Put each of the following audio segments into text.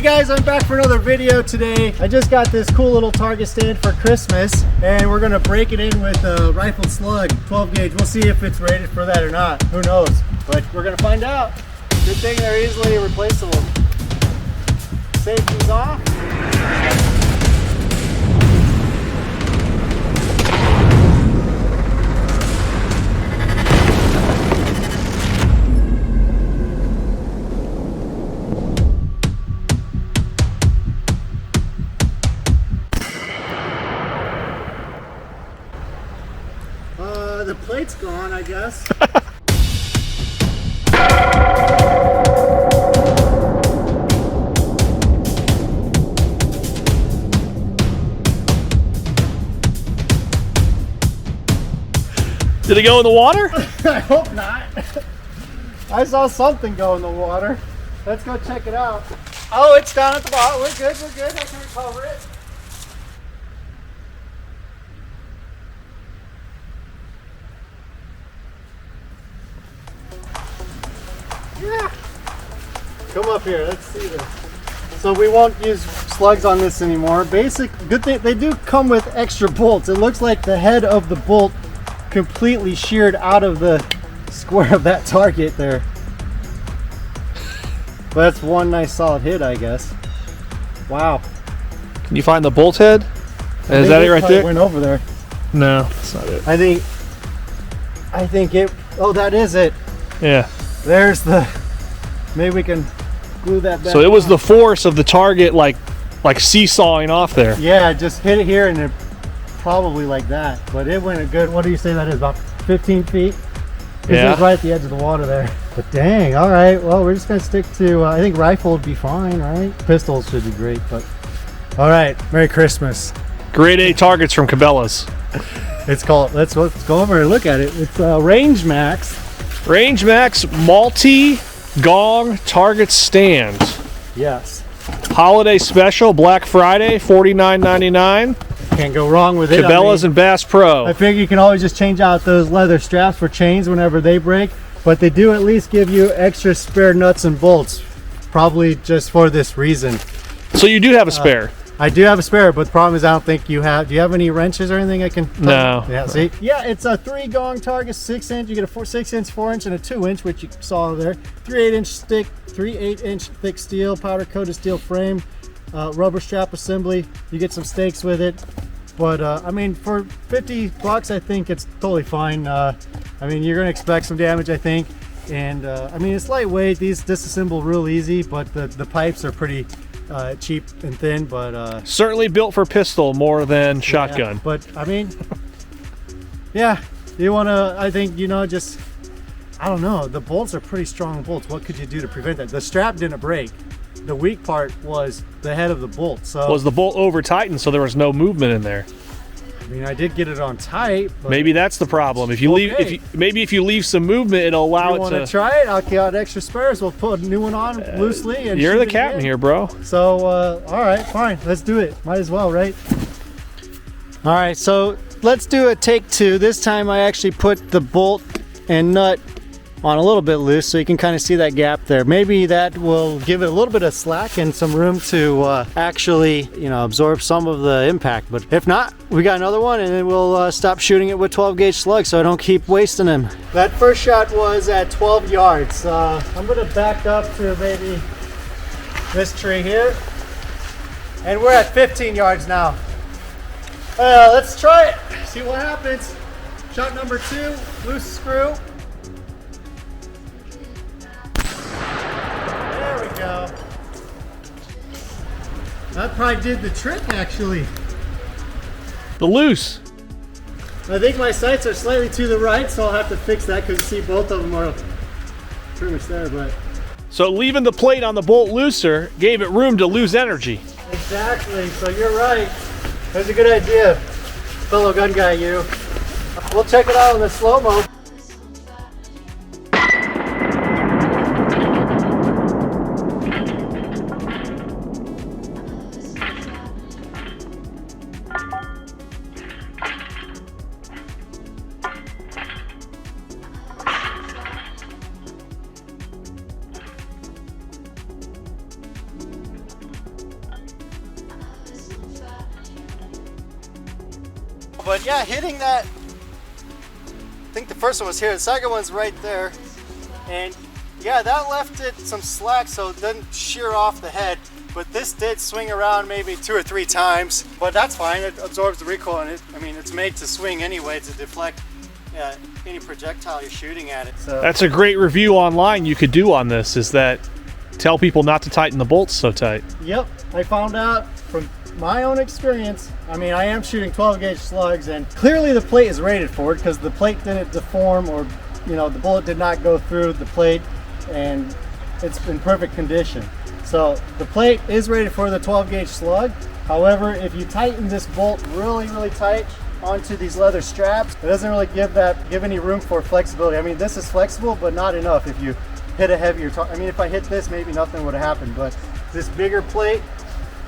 guys, I'm back for another video today. I just got this cool little target stand for Christmas, and we're gonna break it in with a rifled slug, 12 gauge. We'll see if it's rated for that or not. Who knows? But we're gonna find out. Good thing they're easily replaceable. Safety's off. The plate's gone, I guess. Did it go in the water? I hope not. I saw something go in the water. Let's go check it out. Oh, it's down at the bottom. We're good, we're good. I can recover it. Yeah. Come up here, let's see this. So we won't use slugs on this anymore. Basic, good thing, they do come with extra bolts. It looks like the head of the bolt completely sheared out of the square of that target there. But that's one nice solid hit, I guess. Wow. Can you find the bolt head? Is that it right there? Went over there. No, that's not it. I think it, oh, that is it. Yeah. There's the, maybe we can glue that back. So it was the force of the target like seesawing off there. Yeah, just hit it here and it probably like that. But it went a good, what do you say that is, about 15 feet? Yeah. It was right at the edge of the water there. But dang, all right. Well, we're just gonna stick to, I think rifle would be fine, right? Pistols should be great, but. All right, Merry Christmas. Grade A targets from Cabela's. It's called, let's go over and look at it. It's RangeMaxx. RangeMaxx multi-gong target stand. Yes. Holiday special, Black Friday, $49.99. Can't go wrong with it. Cabela's and Bass Pro. I figure you can always just change out those leather straps for chains whenever they break, but they do at least give you extra spare nuts and bolts, probably just for this reason. So you do have a spare? I do have a spare, but the problem is I don't think you have. Do you have any wrenches or anything I can? No. Yeah, see? Yeah, it's a 3-gong target, 6-inch. You get a 6-inch, 4-inch, and a 2-inch, which you saw there. 3/8-inch stick, 3/8-inch thick steel, powder coated steel frame, rubber strap assembly. You get some stakes with it. But I mean, for 50 bucks, I think it's totally fine. I mean, you're gonna expect some damage, I think. And I mean, it's lightweight. These disassemble real easy, but the pipes are pretty cheap and thin, but certainly built for pistol more than shotgun. yeah, but I mean, yeah, you want to, I think, you know, just, I don't know, the bolts are pretty strong bolts. What could you do to prevent that? The strap didn't break. The weak part was the head of the bolt. So was the bolt over tightened so there was no movement in there? I mean, I did get it on tight, but maybe that's the problem. If you leave, maybe if you leave some movement, it'll allow you it to. Want to try it? I'll get out extra spares. We'll put a new one on loosely. And you're the captain here, bro. So, all right, fine. Let's do it. Might as well, right? All right, so let's do a take 2. This time I actually put the bolt and nut on a little bit loose so you can kind of see that gap there. Maybe that will give it a little bit of slack and some room to actually, you know, absorb some of the impact. But if not, we got another one, and then we'll stop shooting it with 12 gauge slugs so I don't keep wasting them. That first shot was at 12 yards. I'm gonna back up to maybe this tree here, and we're at 15 yards now. Let's try it, see what happens. Shot number 2, loose screw. Go. That probably did the trick, actually. The loose. I think my sights are slightly to the right, so I'll have to fix that because you see both of them are pretty much there. But so leaving the plate on the bolt looser gave it room to lose energy. Exactly. So you're right. That's a good idea, fellow gun guy. You. We'll check it out in the slow-mo. But yeah, hitting that, I think the first one was here, the second one's right there. And yeah, that left it some slack so it didn't shear off the head. But this did swing around maybe 2 or 3 times, but that's fine. It absorbs the recoil, and it's made to swing anyway to deflect any projectile you're shooting at it. So that's a great review online you could do on this, is that tell people not to tighten the bolts so tight. Yep, I found out from my own experience. I mean, I am shooting 12 gauge slugs, and clearly the plate is rated for it because the plate didn't deform, or the bullet did not go through the plate, and it's in perfect condition. So the plate is rated for the 12 gauge slug. However, if you tighten this bolt really, really tight onto these leather straps, it doesn't really give any room for flexibility. I mean, this is flexible, but not enough. If you hit a heavier target, I mean, if I hit this, maybe nothing would have happened. But this bigger plate,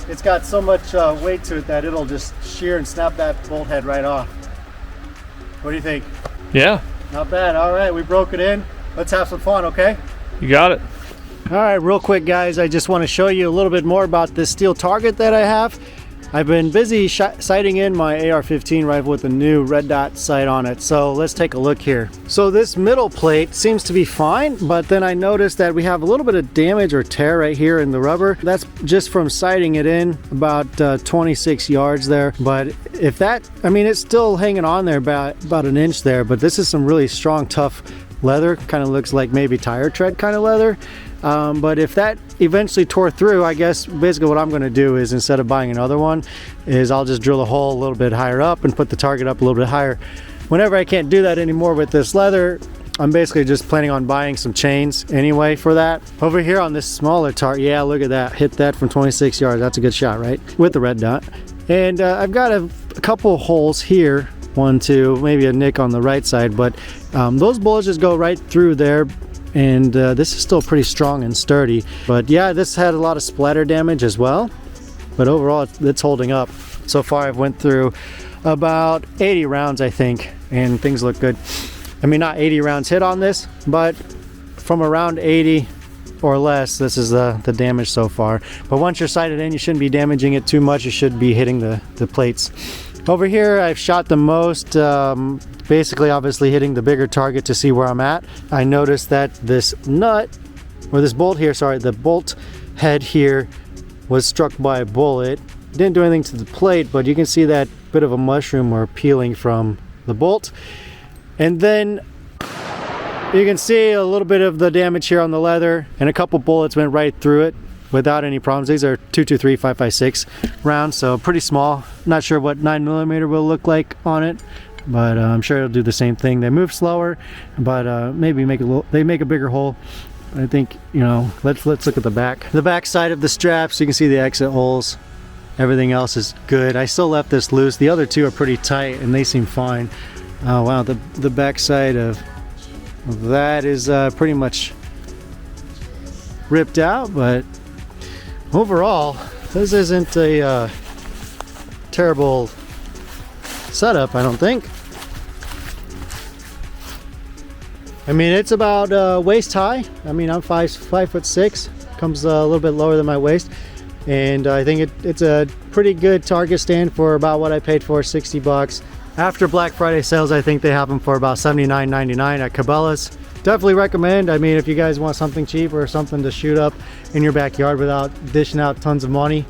it's got so much weight to it that it'll just shear and snap that bolt head right off. What do you think? Yeah. Not bad. All right, we broke it in. Let's have some fun, okay? You got it. All right, real quick, guys, I just want to show you a little bit more about this steel target that I have. I've been busy sighting in my AR-15 rifle with a new red dot sight on it. So let's take a look here. So this middle plate seems to be fine, but then I noticed that we have a little bit of damage or tear right here in the rubber. That's just from sighting it in about 26 yards there. But if that, I mean, it's still hanging on there about an inch there, but this is some really strong, tough leather. Kind of looks like maybe tire tread kind of leather. But if that eventually tore through, I guess basically what I'm going to do is, instead of buying another one, is I'll just drill a hole a little bit higher up and put the target up a little bit higher. Whenever I can't do that anymore with this leather, I'm basically just planning on buying some chains anyway for that. Over here on this smaller target, yeah, look at that, hit that from 26 yards. That's a good shot, right? With the red dot. And I've got a couple holes here, 1, 2, maybe a nick on the right side, but those bullets just go right through there. And this is still pretty strong and sturdy. But yeah, this had a lot of splatter damage as well. But overall, it's holding up. So far, I've went through about 80 rounds, I think, and things look good. I mean, not 80 rounds hit on this, but from around 80 or less, this is the damage so far. But once you're sighted in, you shouldn't be damaging it too much. You should be hitting the plates. Over here, I've shot the most, basically obviously hitting the bigger target to see where I'm at. I noticed that this nut, or this bolt here, sorry, the bolt head here was struck by a bullet. Didn't do anything to the plate, but you can see that bit of a mushroom or peeling from the bolt. And then you can see a little bit of the damage here on the leather, and a couple bullets went right through it without any problems. These are 223 5.56 rounds, so pretty small. Not sure what 9mm will look like on it, but I'm sure it'll do the same thing. They move slower, but maybe they make a bigger hole. I think, let's look at the back side of the straps. You can see the exit holes. Everything else is good. I still left this loose. The other two are pretty tight and they seem fine. Oh wow, the back side of that is pretty much ripped out, but overall, this isn't a terrible setup, I don't think. I mean, it's about waist high. I mean, I'm 5'6", comes a little bit lower than my waist, and I think it's a pretty good target stand for about what I paid for, 60 bucks. After Black Friday sales, I think they have them for about $79.99 at Cabela's. Definitely recommend. I mean, if you guys want something cheap or something to shoot up in your backyard without dishing out tons of money,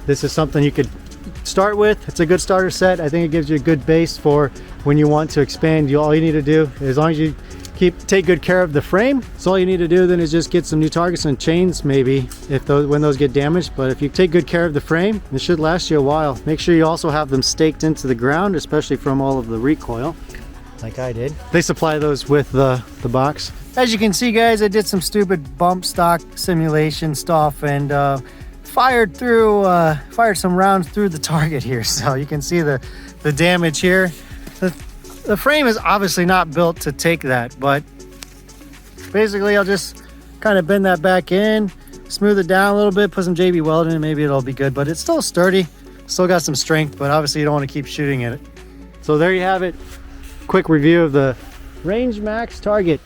this is something you could start with. It's a good starter set. I think it gives you a good base for when you want to expand. All you need to do, as long as you take good care of the frame, so all you need to do then is just get some new targets and chains, maybe, when those get damaged. But if you take good care of the frame, it should last you a while. Make sure you also have them staked into the ground, especially from all of the recoil, like I did. They supply those with the box. As you can see, guys, I did some stupid bump stock simulation stuff and fired some rounds through the target here. So you can see the damage here. The frame is obviously not built to take that, but basically I'll just kind of bend that back in, smooth it down a little bit, put some JB weld in it, maybe it'll be good. But it's still sturdy, still got some strength, but obviously you don't want to keep shooting at it. So there you have it. Quick review of the RangeMaxx Target